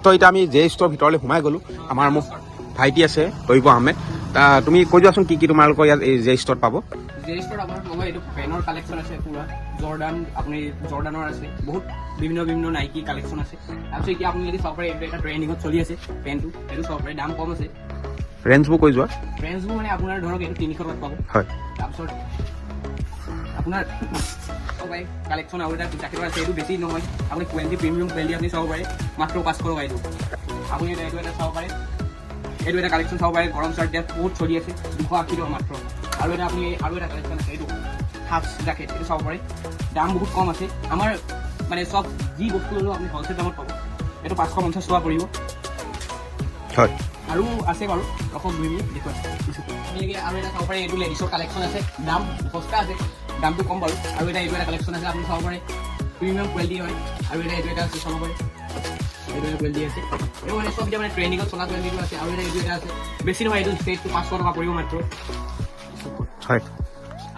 তো এতিয়া আমি জে ষ্ট'ৰ ভিতৰলৈ সোমাই গ'লোঁ আমাৰ মোৰ ভাইটি আছে দৈব আহমেদ তুমি কৈ যোৱাচোন কি তোমালোকৰ ইয়াত এই জে ষ্ট'ৰত পাব জে ষ্ট'ৰত আপোনাৰ নহয় এইটো পেনৰ কালেকশ্যন আছে পুৰা জৰ্ডান আপুনি জৰ্ডানৰ আছে বহুত বিভিন্ন নাইকি কালেকশ্যন আছে তাৰপিছত এতিয়া আপুনি যদি চাব পাৰে এইটো এটা ট্ৰেণ্ডিঙত চলি আছে পেনটো এইটো চাব পাৰে দাম কম আছে ৰেঞ্জবোৰ কৈ যোৱা ৰেঞ্জবোৰ মানে আপোনাৰ ধৰক এইটো 300 টকাত পাব হয় তাৰপিছত আপোনাৰ কালেকশ্যন আৰু এটা জেকেটৰ আছে এইটো বেছি নহয় আপুনি কোৱালিটি প্ৰিমিয়াম কোৱালিটি আপুনি চাব পাৰে মাত্ৰ 500 টকা এইটো আপুনি এইটো এটা চাব পাৰে এইটো এটা কালেকশ্যন চাব পাৰে গৰম চাৰ্ট দিয়া বহুত চলি আছে 280 টকা মাত্ৰ আৰু এটা আপুনি আৰু এটা কালেকশ্যন আছে এইটো হাফ জেকেট এইটো চাব পাৰে দাম বহুত কম আছে আমাৰ মানে চব যি বস্তু ল'লেও আপুনি হ'লচেল দামত পাব এইটো 550 টকা পৰিব হয় আৰু আছে বাৰু ৰকম দুই মিনিট দেখুৱাই আপোনালোকে আৰু এটা চাব পাৰে এইটো লেডিছৰ কালেকশ্যন আছে দাম সস্তা আছে দামটো কম বাৰু আৰু এইটো এটা কালেকশ্যন আছে আপুনি চাব পাৰে প্ৰিমিয়াম কোৱালিটি হয় আৰু এইটো এটা আছে চাব পাৰে এইটো এটা কোৱালিটি আছে এই মানে চব এতিয়া মানে ট্ৰেণ্ডিঙত চলা কোৱালিটিটো আছে আৰু এইটো এটা আছে বেছি নহয় এইটো ষ্টেটটো 500 টকা পৰিব মাত্ৰ হয়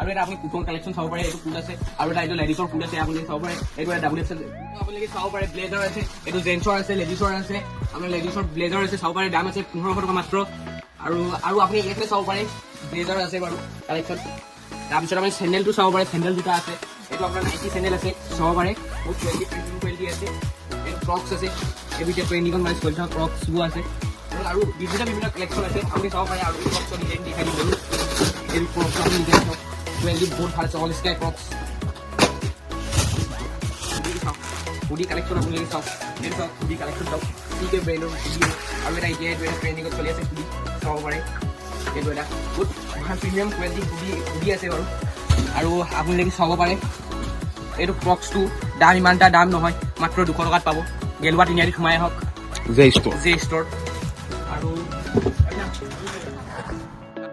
আৰু এটা আপুনি কুটন কালেকশ্যন চাব পাৰে এইটো কুট আছে আৰু এটা এইটো লেডিছৰ কুট আছে আপুনি চাব পাৰে এইটো এটা ডাবল এক্সেল আপোনালোকে চাব পাৰে ব্লেজাৰ আছে এইটো জেন্টছৰ আছে লেডিছৰ আছে আপোনাৰ লেডিছৰ ব্লেজাৰ আছে চাব পাৰে দাম আছে 1500 টকা মাত্ৰ আৰু আপুনি এইফালে চাব পাৰে ব্লেজাৰ আছে বাৰু কালেকশ্যন তাৰপিছত আপুনি চেণ্ডেলটো চাব পাৰে চেণ্ডেল দুটা আছে এইটো আপোনাৰ নাইকি চেণ্ডেল আছে চাব পাৰে বহুত কোৱালিটি প্ৰিমিয়াম কোৱালিটি আছে এইটো ক্ৰক্স আছে এইটো এতিয়া ট্ৰেণ্ডিঙত মানে চলি থকা ক্ৰক্সবোৰ আছে আৰু বিভিন্ন কালেকশ্যন আছে আপুনি চাব পাৰে আৰু ক্ৰক্সৰ ডিজাইন দেখাই দিম এইটো ক্ৰক্স আপুনি নিজে চাওক কোৱালিটি বহুত ভাল আছে all sky croaks hoodie collection আপোনালোকে চাওক এইটো চাওক হুডি কালেকশ্যন চাওক ঠিকে ব্ৰেণ্ডৰ হুডি আৰু এটা এতিয়া এইটো এটা ট্ৰেণ্ডিঙত চলি আছে হুডি চাব পাৰে এইটো এটা বহুত ভাল প্ৰিমিয়াম কোৱালিটি হুডি আছে বাৰু আৰু আপোনালোকে চাব পাৰে এইটো ক্ৰক্সটো দাম ইমান এটা দাম নহয় মাত্ৰ 200 টকাত পাব গেলুৱা তিনিআলিত সোমাই আহক জে ষ্ট'ৰ আৰু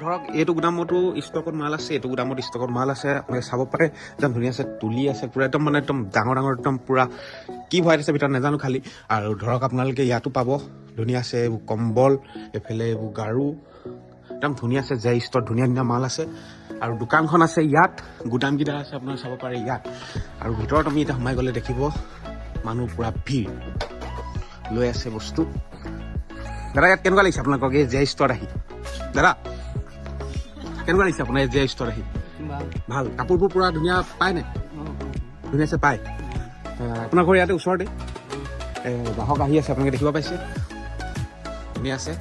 ধৰক এইটো গুদামতো ষ্টকত মাল আছে এইটো গুদামত ষ্টকত মাল আছে আপোনালোকে চাব পাৰে একদম ধুনীয়া আছে তুলি আছে পুৰা একদম মানে একদম ডাঙৰ একদম পুৰা কি ভৰাই আছে ভিতৰত নাজানো খালি আৰু ধৰক আপোনালোকে ইয়াতো পাব ধুনীয়া আছে এইবোৰ কম্বল এইফালে এইবোৰ গাৰু একদম ধুনীয়া আছে জে ষ্ট'ৰত ধুনীয়া মাল আছে আৰু দোকানখন আছে ইয়াত গুদামকেইটা আছে আপোনালোকে চাব পাৰে ইয়াত আৰু ভিতৰত আমি এতিয়া সোমাই গ'লে দেখিব মানুহ পুৰা ভিৰ লৈ আছে বস্তু দাদা ইয়াত কেনেকুৱা লাগিছে আপোনালোকক এই জে ষ্ট'ৰত আহি দাদা কেনেকুৱা লাগিছে আপোনাৰ জে ষ্ট'ৰ আহি ভাল কাপোৰবোৰ পুৰা ধুনীয়া পায় নে ধুনীয়াছে পায় আপোনাৰ ঘৰ ইয়াতে ওচৰতে বাহক আহি আছে আপোনালোকে দেখিব পাইছে ধুনীয়া আছে